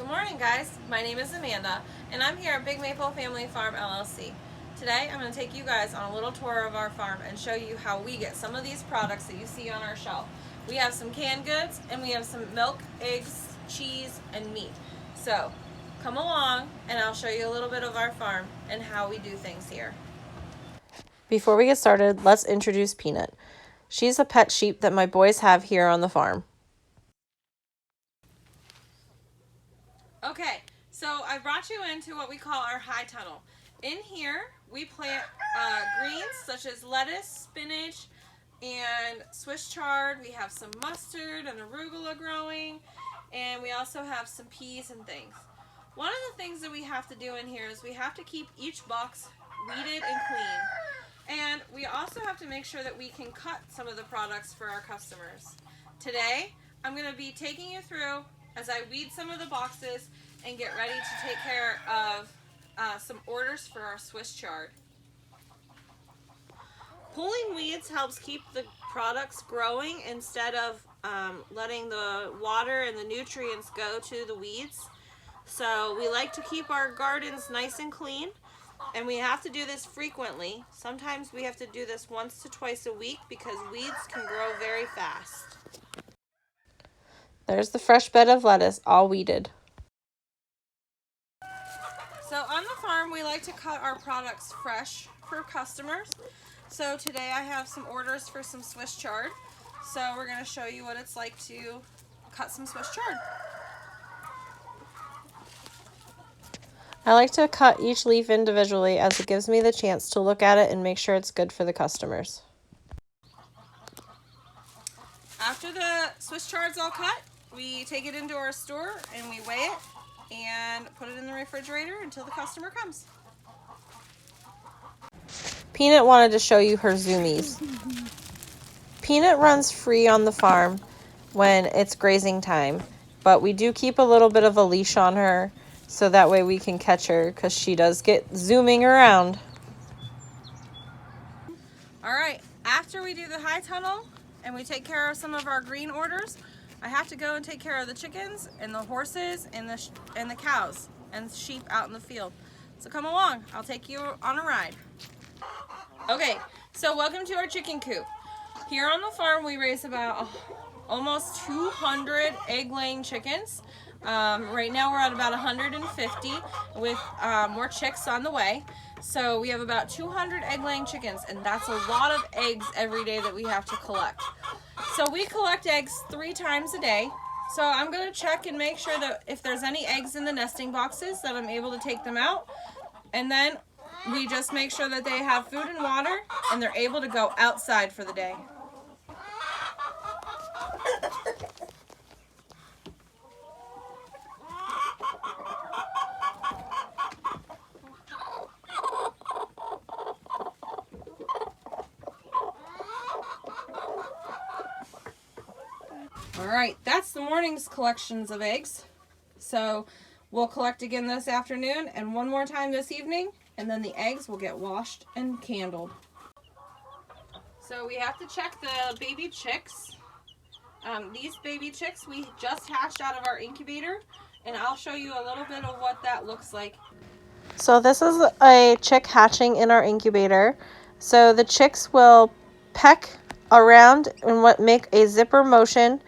morning, guys. My name is Amanda, and I'm here at Big Maple Family Farm LLC. Today, I'm going to take you guys on a little tour of our farm and show you how we get some of these products that you see on our shelf. We have some canned goods, and we have some milk, eggs, cheese, and meat. So, come along, and I'll show you a little bit of our farm and how we do things here. Before we get started, let's introduce Peanut. She's a pet sheep that my boys have here on the farm. Okay, so I brought you into what we call our high tunnel. In here, we plant greens such as lettuce, spinach, and Swiss chard. We have some mustard and arugula growing, and we also have some peas and things. One of the things that we have to do in here is we have to keep each box weeded and clean. And we also have to make sure that we can cut some of the products for our customers. Today, I'm going to be taking you through as I weed some of the boxes and get ready to take care of some orders for our Swiss chard. Pulling weeds helps keep the products growing instead of letting the water and the nutrients go to the weeds. So we like to keep our gardens nice and clean, and we have to do this frequently. Sometimes we have to do this once to twice a week because weeds can grow very fast. There's the fresh bed of lettuce, all weeded. So on the farm, we like to cut our products fresh for customers. So today I have some orders for some Swiss chard. So we're going to show you what it's like to cut some Swiss chard. I like to cut each leaf individually as it gives me the chance to look at it and make sure it's good for the customers. After the Swiss chard's all cut, we take it into our store and we weigh it and put it in the refrigerator until the customer comes. Peanut wanted to show you her zoomies. Peanut runs free on the farm when it's grazing time, but we do keep a little bit of a leash on her so that way we can catch her because she does get zooming around. All right, after we do the high tunnel and we take care of some of our green orders, I have to go and take care of the chickens and the horses and the cows and sheep out in the field. So come along, I'll take you on a ride. Okay, so welcome to our chicken coop. Here on the farm, we raise about almost 200 egg-laying chickens. Right now we're at about 150 with more chicks on the way. So we have about 200 egg-laying chickens, and that's a lot of eggs every day that we have to collect. So we collect eggs 3 times a day. So I'm going to check and make sure that if there's any eggs in the nesting boxes that I'm able to take them out. And then we just make sure that they have food and water and they're able to go outside for the day. All right, that's the morning's collections of eggs. So we'll collect again this afternoon and one more time this evening, and then the eggs will get washed and candled. So we have to check the baby chicks. These baby chicks we just hatched out of our incubator, and I'll show you a little bit of what that looks like. So this is a chick hatching in our incubator. So the chicks will peck around and make a zipper motion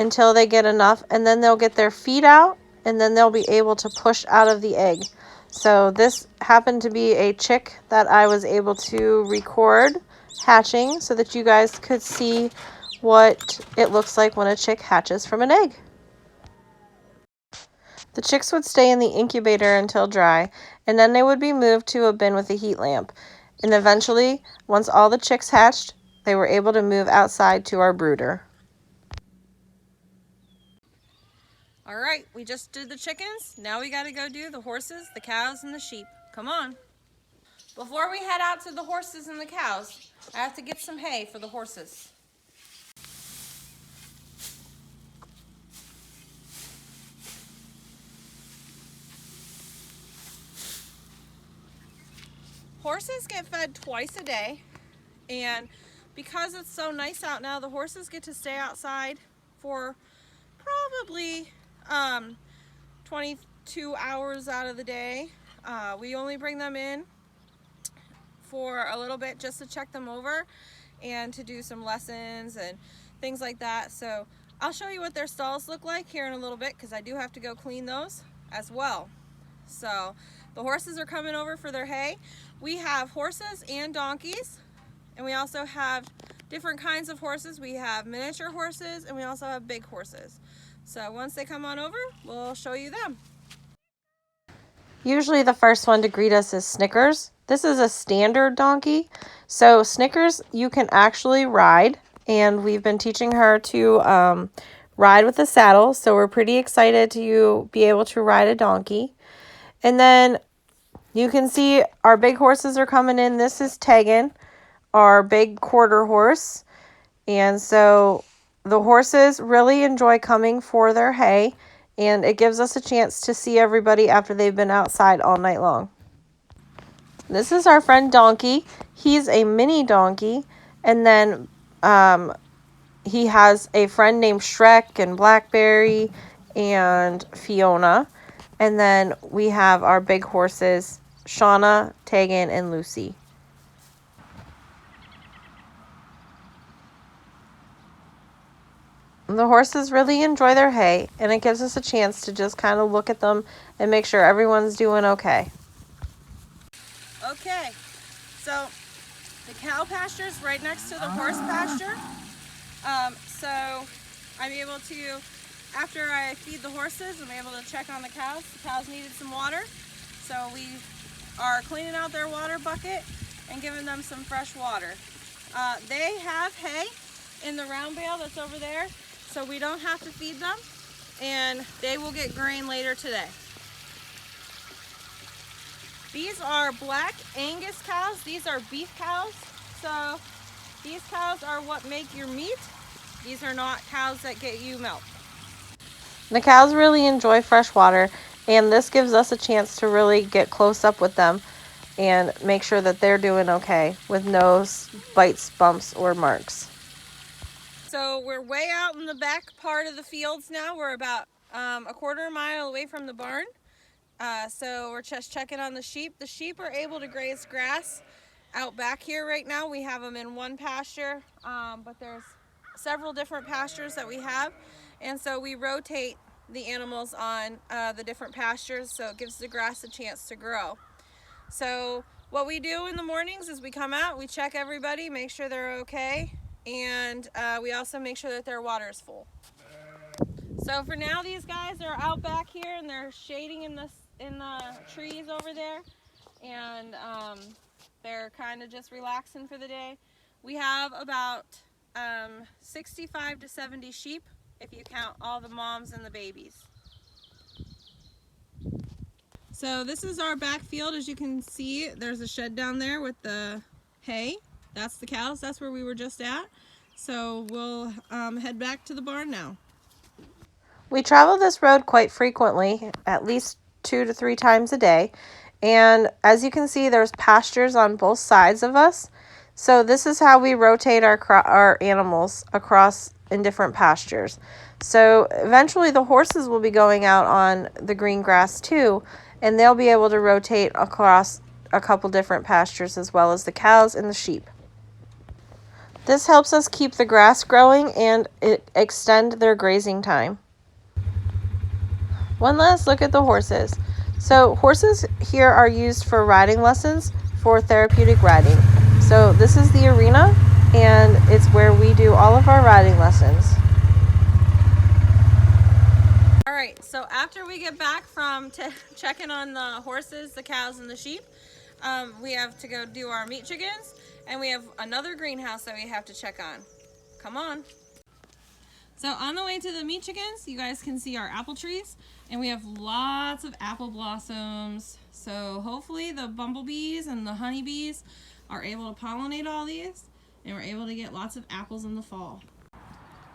until they get enough, and then they'll get their feet out, and then they'll be able to push out of the egg. So this happened to be a chick that I was able to record hatching so that you guys could see what it looks like when a chick hatches from an egg. The chicks would stay in the incubator until dry, and then they would be moved to a bin with a heat lamp. And eventually, once all the chicks hatched, they were able to move outside to our brooder. All right, we just did the chickens. Now we got to go do the horses, the cows, and the sheep. Come on. Before we head out to the horses and the cows, I have to get some hay for the horses. Horses get fed twice a day, and because it's so nice out now, the horses get to stay outside for probably 22 hours out of the day. We only bring them in for a little bit just to check them over and to do some lessons and things like that. So I'll show you what their stalls look like here in a little bit, because I do have to go clean those as well. So the horses are coming over for their hay. We have horses and donkeys, and we also have different kinds of horses. We have miniature horses and we also have big horses. So once they come on over, we'll show you them. Usually the first one to greet us is Snickers. This is a standard donkey. So Snickers you can actually ride, and we've been teaching her to ride with a saddle. So we're pretty excited to be able to ride a donkey. And then you can see our big horses are coming in. This is Tegan, our big quarter horse. And so the horses really enjoy coming for their hay, and it gives us a chance to see everybody after they've been outside all night long. This is our friend Donkey. He's a mini donkey, and then he has a friend named Shrek and Blackberry and Fiona. And then we have our big horses, Shauna, Tegan, and Lucy. The horses really enjoy their hay, and it gives us a chance to just kind of look at them and make sure everyone's doing okay. Okay, so the cow pasture is right next to the horse pasture. So I'm able to, after I feed the horses, I'm able to check on the cows. The cows needed some water, so we are cleaning out their water bucket and giving them some fresh water. They have hay in the round bale that's over there, so we don't have to feed them, and they will get grain later today. These are black Angus cows. These are beef cows. So these cows are what make your meat. These are not cows that get you milk. The cows really enjoy fresh water, and this gives us a chance to really get close up with them and make sure that they're doing okay with no bites, bumps, or marks. So we're way out in the back part of the fields now. We're about a quarter mile away from the barn. So we're just checking on the sheep. The sheep are able to graze grass out back here right now. We have them in one pasture, but there's several different pastures that we have. And so we rotate the animals on the different pastures, so it gives the grass a chance to grow. So what we do in the mornings is we come out, we check everybody, make sure they're okay, and we also make sure that their water is full. So for now, these guys are out back here and they're shading in the trees over there, and they're kind of just relaxing for the day. We have about 65 to 70 sheep if you count all the moms and the babies. So this is our back field. As you can see, there's a shed down there with the hay. That's the cows. That's where we were just at. So we'll head back to the barn now. We travel this road quite frequently, at least 2 to 3 times a day. And as you can see, there's pastures on both sides of us. So this is how we rotate our animals across in different pastures. So eventually the horses will be going out on the green grass too, and they'll be able to rotate across a couple different pastures, as well as the cows and the sheep. This helps us keep the grass growing and extend their grazing time. One last look at the horses. So horses here are used for riding lessons for therapeutic riding. So this is the arena, and it's where we do all of our riding lessons. All right, so after we get back from checking on the horses, the cows, and the sheep, we have to go do our meat chickens, and we have another greenhouse that we have to check on. Come on. So on the way to the meat chickens, you guys can see our apple trees, and we have lots of apple blossoms. So hopefully the bumblebees and the honeybees are able to pollinate all these, and we're able to get lots of apples in the fall.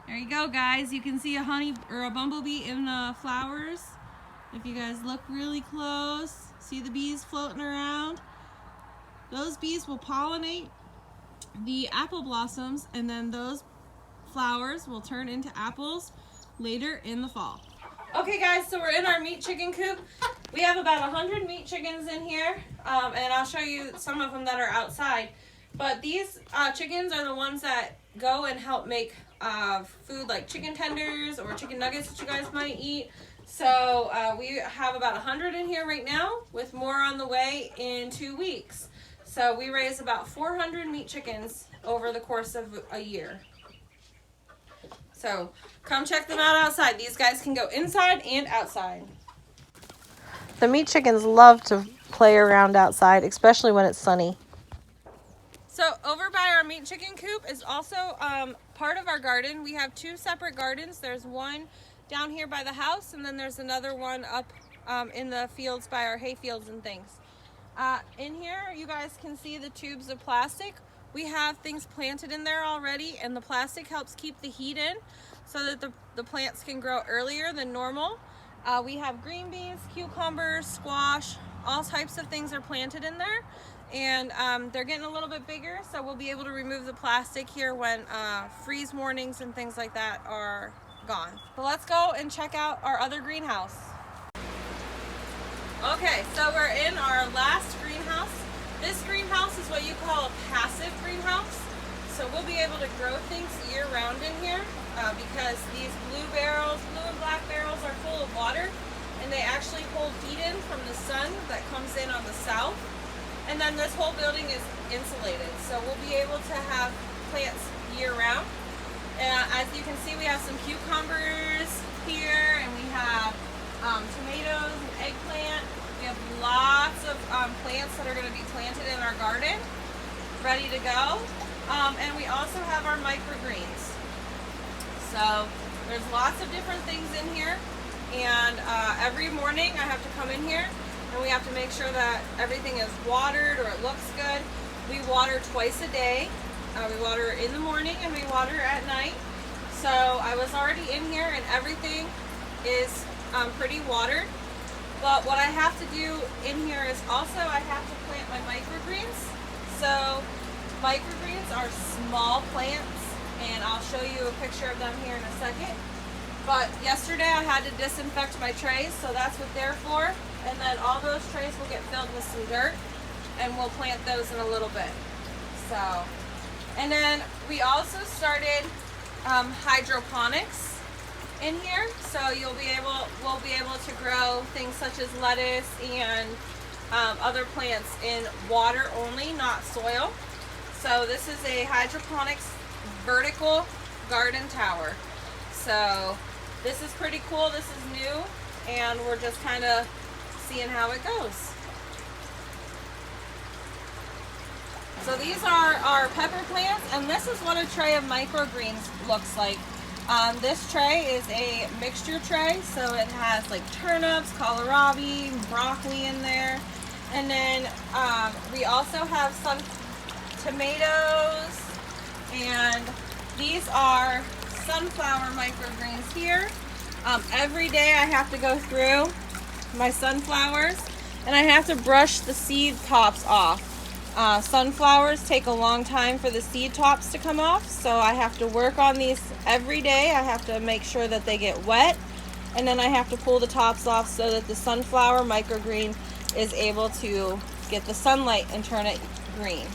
There you go, guys. You can see a honey or a bumblebee in the flowers. If you guys look really close, see the bees floating around. Those bees will pollinate the apple blossoms, and then those flowers will turn into apples later in the fall. Okay guys, so we're in our meat chicken coop. We have about 100 meat chickens in here, and I'll show you some of them that are outside. But these chickens are the ones that go and help make food like chicken tenders or chicken nuggets that you guys might eat. So we have about 100 in here right now, with more on the way in 2 weeks. So we raise about 400 meat chickens over the course of a year. So come check them out outside. These guys can go inside and outside. The meat chickens love to play around outside, especially when it's sunny. So over by our meat chicken coop is also part of our garden. We have 2 separate gardens. There's one down here by the house, and then there's another one up in the fields by our hay fields and things. In here, you guys can see the tubes of plastic. We have things planted in there already, and the plastic helps keep the heat in so that the plants can grow earlier than normal. We have green beans, cucumbers, squash, all types of things are planted in there. And they're getting a little bit bigger, so we'll be able to remove the plastic here when freeze warnings and things like that are gone. So let's go and check out our other greenhouse. Okay, so we're in our last greenhouse. This greenhouse is what you call a passive greenhouse. So we'll be able to grow things year round in here because these blue and black barrels are full of water, and they actually hold heat in from the sun that comes in on the south. And then this whole building is insulated, so we'll be able to have plants year round. As you can see, we have some cucumbers here, and we have tomatoes and eggplant. We have lots of plants that are going to be planted in our garden, ready to go. And we also have our microgreens. So there's lots of different things in here, and every morning I have to come in here and we have to make sure that everything is watered or it looks good. We water twice a day. We water in the morning and we water at night. So I was already in here and everything is pretty watered. But what I have to do in here is also I have to plant my microgreens. So microgreens are small plants, and I'll show you a picture of them here in a second. But yesterday I had to disinfect my trays, so that's what they're for. And then all those trays will get filled with some dirt, and we'll plant those in a little bit. So, and then we also started hydroponics in here, so we'll be able to grow things such as lettuce and other plants in water only, not soil. So this is a hydroponics vertical garden tower. So this is pretty cool. This is new, and we're just kind of seeing how it goes. So these are our pepper plants, and this is what a tray of microgreens looks like. This tray is a mixture tray, so it has like turnips, kohlrabi, broccoli in there, and then we also have some tomatoes, and these are sunflower microgreens here. Every day I have to go through my sunflowers and I have to brush the seed tops off. Sunflowers take a long time for the seed tops to come off, so I have to work on these every day. I have to make sure that they get wet, and then I have to pull the tops off so that the sunflower microgreen is able to get the sunlight and turn it green.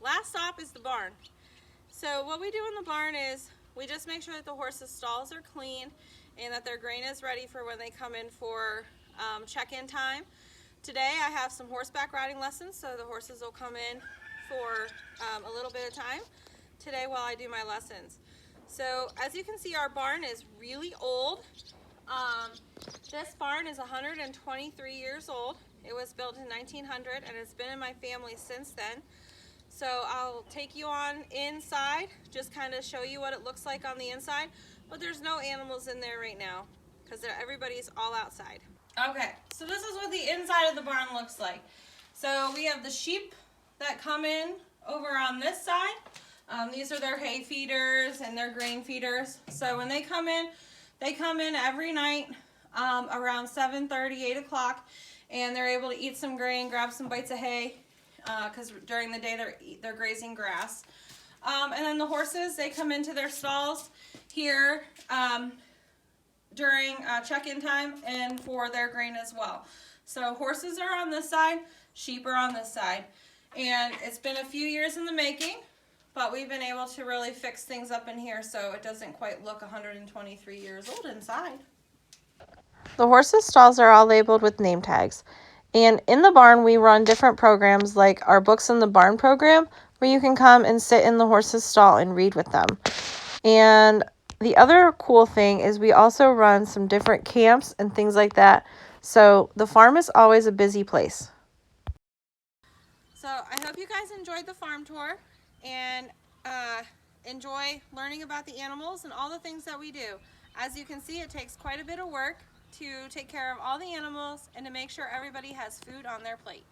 Last stop is the barn. So what we do in the barn is we just make sure that the horses' stalls are clean and that their grain is ready for when they come in for check-in time. Today I have some horseback riding lessons, so the horses will come in for a little bit of time today while I do my lessons. So as you can see, our barn is really old. This barn is 123 years old. It was built in 1900 and it's been in my family since then. So I'll take you on inside, just kind of show you what it looks like on the inside. But there's no animals in there right now because everybody's all outside. Okay, so this is what the inside of the barn looks like. So we have the sheep that come in over on this side. These are their hay feeders and their grain feeders. So when they come in every night around 7:30, 8 o'clock, and they're able to eat some grain, grab some bites of hay, because during the day they're grazing grass. And then the horses, they come into their stalls here during check-in time and for their grain as well. So horses are on this side, sheep are on this side. And it's been a few years in the making, but we've been able to really fix things up in here so it doesn't quite look 123 years old inside. The horses' stalls are all labeled with name tags. And in the barn, we run different programs like our Books in the Barn program, where you can come and sit in the horse's stall and read with them. And the other cool thing is we also run some different camps and things like that. So the farm is always a busy place. So I hope you guys enjoyed the farm tour and enjoy learning about the animals and all the things that we do. As you can see, it takes quite a bit of work to take care of all the animals and to make sure everybody has food on their plate.